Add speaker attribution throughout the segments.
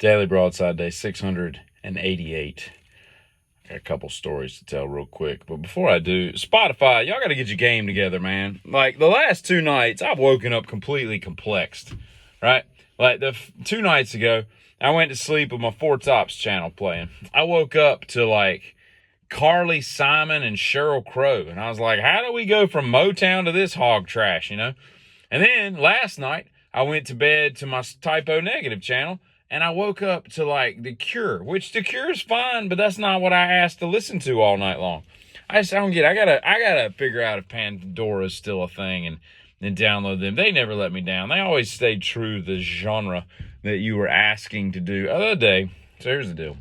Speaker 1: Daily Broadside Day 688. Got a couple stories to tell real quick. But before I do, Spotify, y'all got to get your game together, man. Like, the last two nights, I've woken up completely complexed, right? Like, two nights ago, I went to sleep with my Four Tops channel playing. I woke up to, like, Carly Simon and Sheryl Crow. And I was like, how do we go from Motown to this hog trash, you know? And then last night, I went to bed to my Typo Negative channel, and I woke up to like The Cure, which The Cure is fine, but that's not what I asked to listen to all night long. I don't get it. I gotta figure out if Pandora's still a thing and download them. They never let me down. They always stayed true to the genre that you were asking to do. So here's the deal.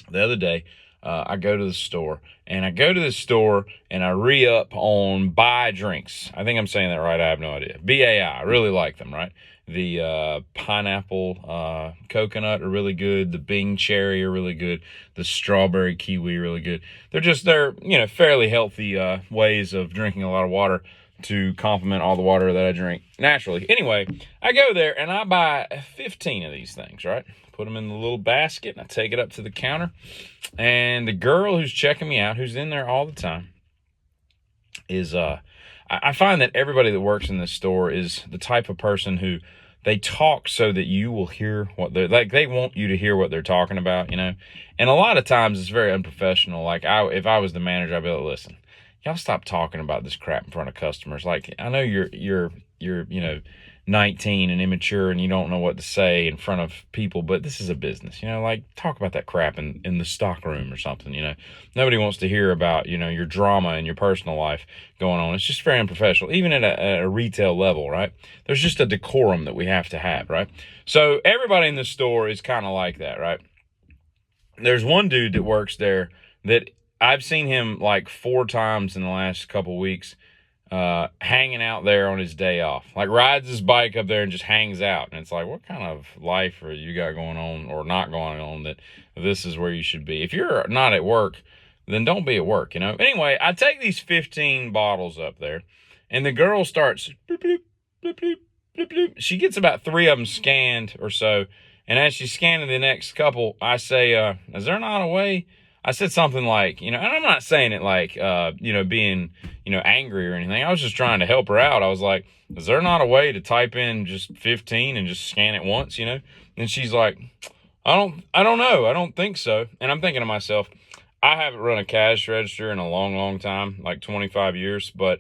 Speaker 1: The other day, I go to the store, and I re-up on buy drinks. I think I'm saying that right. I have no idea. BAI. I really like them, right? The pineapple coconut are really good. The Bing cherry are really good. The strawberry kiwi are really good. They're fairly healthy ways of drinking a lot of water to complement all the water that I drink naturally. Anyway, I go there and I buy 15 of these things, right? Put them in the little basket and I take it up to the counter. And the girl who's checking me out, who's in there all the time, is I find that everybody that works in this store is the type of person who they talk so that you will hear what they're like. They want you to hear what they're talking about, you know. And a lot of times it's very unprofessional. Like if I was the manager, I'd be like, listen, y'all stop talking about this crap in front of customers. Like, I know you're 19 and immature and you don't know what to say in front of people, but this is a business, like talk about that crap in the stock room or something. Nobody wants to hear about, your drama and your personal life going on. It's just very unprofessional, even at a retail level, right? There's just a decorum that we have to have, right? So everybody in the store is kind of like that, right? There's one dude that works there that I've seen him like 4 times in the last couple weeks, hanging out there on his day off, like rides his bike up there and just hangs out. And it's like, what kind of life are you got going on or not going on that this is where you should be? If you're not at work, then don't be at work, Anyway, I take these 15 bottles up there and the girl starts, bloop, bloop, bloop, bloop, bloop, bloop. She gets about 3 of them scanned or so. And as she's scanning the next couple, I say, is there not a way? I said something like, and I'm not saying it like, being, angry or anything. I was just trying to help her out. I was like, is there not a way to type in just 15 and just scan it once, And she's like, I don't know. I don't think so. And I'm thinking to myself, I haven't run a cash register in a long, long time, like 25 years, but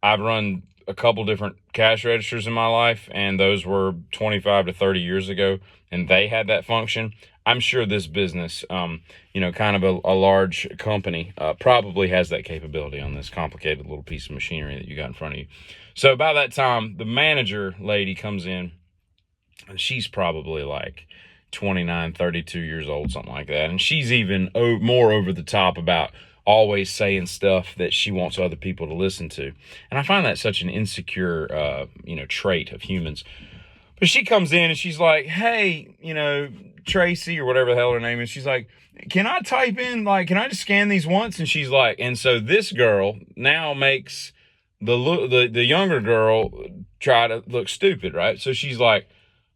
Speaker 1: I've run a couple different cash registers in my life, and those were 25 to 30 years ago, and they had that function. I'm sure this business, kind of a large company, probably has that capability on this complicated little piece of machinery that you got in front of you. So by that time, the manager lady comes in, and she's probably like 29, 32 years old, something like that. And she's even more over the top about always saying stuff that she wants other people to listen to. And I find that such an insecure, trait of humans. But she comes in and she's like, hey, Tracy or whatever the hell her name is. She's like, can I type in, can I just scan these once? And she's like, and so this girl now makes the younger girl try to look stupid, right? So she's like,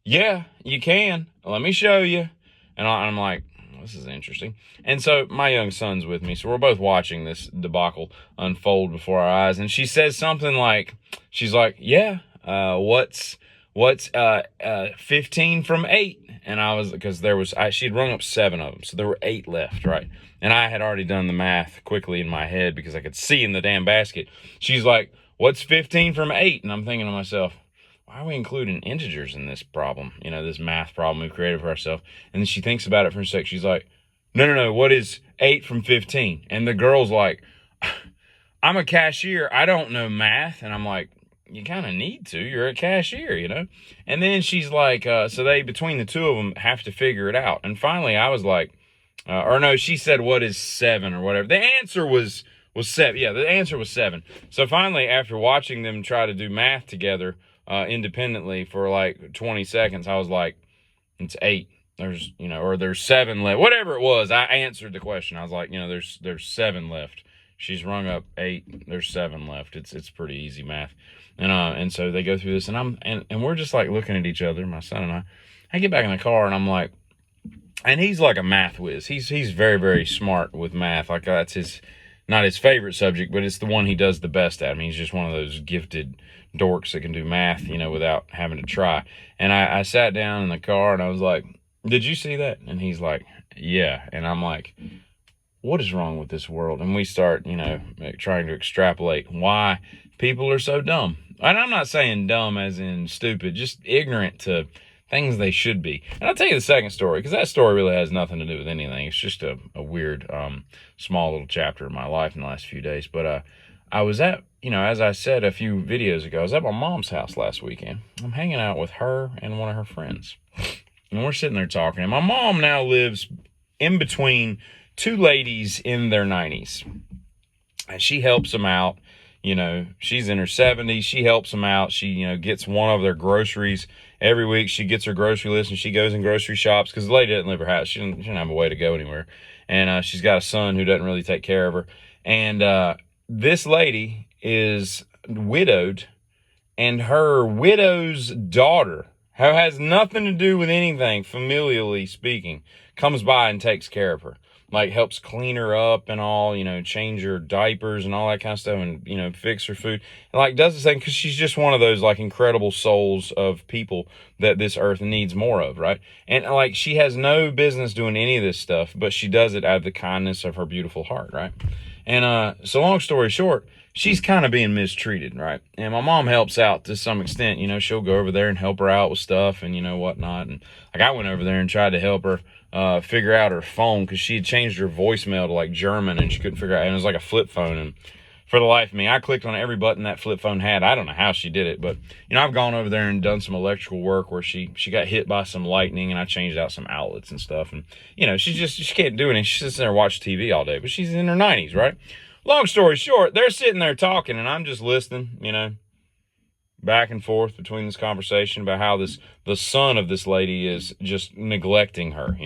Speaker 1: yeah, you can. Let me show you. And I'm like, this is interesting. And so my young son's with me. So we're both watching this debacle unfold before our eyes. And she says something like, she's like, yeah, what's 15 from 8? And I was, because she'd rung up 7 of them. So there were 8 left, right? And I had already done the math quickly in my head because I could see in the damn basket. She's like, what's 15 from 8? And I'm thinking to myself, why are we including integers in this problem? This math problem we've created for ourselves. And then she thinks about it for a sec. She's like, no, what is 8 from 15? And the girl's like, I'm a cashier. I don't know math. And I'm like, you kind of need to. You're a cashier, And then she's like, so they, between the two of them, have to figure it out. And finally, I was like, she said, what is 7 or whatever. The answer was 7. Yeah, the answer was 7. So finally, after watching them try to do math together independently for like 20 seconds, I was like, it's 8. There's, or there's 7 left. Whatever it was, I answered the question. I was like, there's 7 left. She's rung up 8. There's 7 left. It's pretty easy math. And so they go through this, and we're just like looking at each other, my son and I. I get back in the car and I'm like, and he's like a math whiz. He's very, very smart with math. Like that's not his favorite subject, but it's the one he does the best at. I mean, he's just one of those gifted dorks that can do math, without having to try. And I sat down in the car and I was like, "Did you see that?" And he's like, "Yeah." And I'm like, "What is wrong with this world?" And we start, trying to extrapolate why people are so dumb. And I'm not saying dumb as in stupid, just ignorant to things they should be. And I'll tell you the second story, because that story really has nothing to do with anything. It's just a weird, small little chapter in my life in the last few days. But I was at, as I said a few videos ago, I was at my mom's house last weekend. I'm hanging out with her and one of her friends. And we're sitting there talking. And my mom now lives in between two ladies in their 90s. And she helps them out. She's in her 70s. She helps them out. She, gets one of their groceries every week. She gets her grocery list and she goes in grocery shops because the lady doesn't leave her house. She doesn't have a way to go anywhere. And she's got a son who doesn't really take care of her. And this lady is widowed, and her widow's daughter, who has nothing to do with anything, familially speaking, comes by and takes care of her. Like, helps clean her up and all, change her diapers and all that kind of stuff, and, fix her food. And, does the thing because she's just one of those, incredible souls of people that this earth needs more of, right? And, she has no business doing any of this stuff, but she does it out of the kindness of her beautiful heart, right? And so long story short, she's kind of being mistreated, right? And my mom helps out to some extent. She'll go over there and help her out with stuff and, whatnot. And, I went over there and tried to help her figure out her phone because she had changed her voicemail to German and she couldn't figure out, and it was like a flip phone. And for the life of me, I clicked on every button that flip phone had. I don't know how she did it, but I've gone over there and done some electrical work where she got hit by some lightning, and I changed out some outlets and stuff. And she can't do anything. She sits there and watches TV all day, but she's in her 90s, right? Long story short, they're sitting there talking, and I'm just listening, back and forth between this conversation about how the son of this lady is just neglecting her,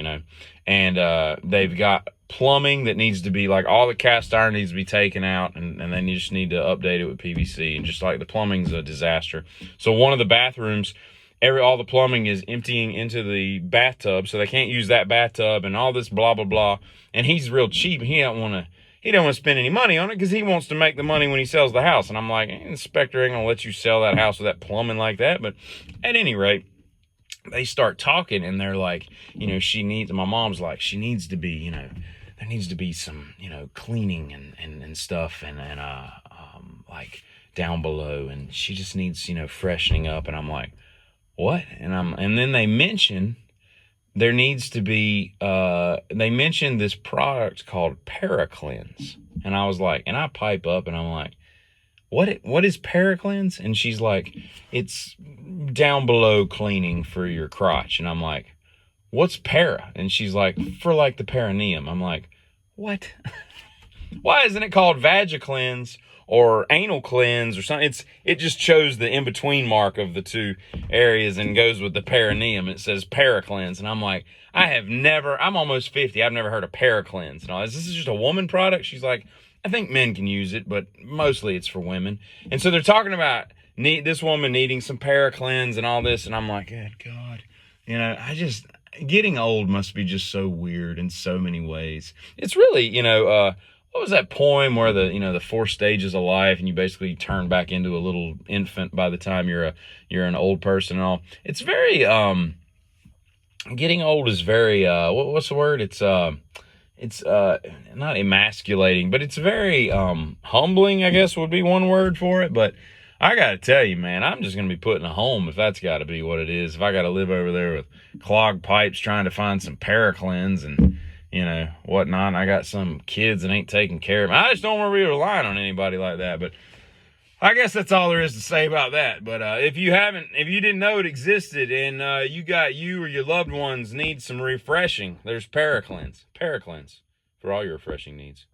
Speaker 1: and they've got plumbing that needs to be all the cast iron needs to be taken out, and they just need to update it with PVC, and just the plumbing's a disaster. So one of the bathrooms, all the plumbing is emptying into the bathtub, so they can't use that bathtub, and all this blah blah blah. And he's real cheap. He don't want to spend any money on it because he wants to make the money when he sells the house. And I'm like, inspector ain't gonna let you sell that house with that plumbing like that. But at any rate, they start talking, and they're like, my mom's like, she needs to be, there needs to be some, cleaning and stuff and down below, and she just needs, freshening up. And I'm like, what? And then they mention there needs to be, they mentioned this product called Paracleanse. And I was like, and I pipe up and I'm like, what is Paracleanse? And she's like, it's down below cleaning for your crotch. And I'm like, what's para? And she's like, for the perineum. I'm like, what? Why isn't it called Vagicleanse or Anal Cleanse or something? It just chose the in-between mark of the two areas and goes with the perineum. It says Paracleanse. And I'm like, I'm almost 50. I've never heard of Paracleanse. And all this is just a woman product. She's like, I think men can use it, but mostly it's for women. And so they're talking about this woman needing some Paracleanse and all this. And I'm like, good God, getting old must be just so weird in so many ways. It's really, what was that poem where the 4 stages of life, and you basically turn back into a little infant by the time you're an old person and all. It's very, getting old is very, what's the word? It's not emasculating, but it's very humbling, I guess would be one word for it. But I got to tell you, man, I'm just going to be put in a home if that's got to be what it is. If I got to live over there with clogged pipes trying to find some Paracleanse and, whatnot. And I got some kids that ain't taking care of me. I just don't want to be relying on anybody like that. But I guess that's all there is to say about that. But if you didn't know it existed and you or your loved ones need some refreshing, there's Paracleanse for all your refreshing needs.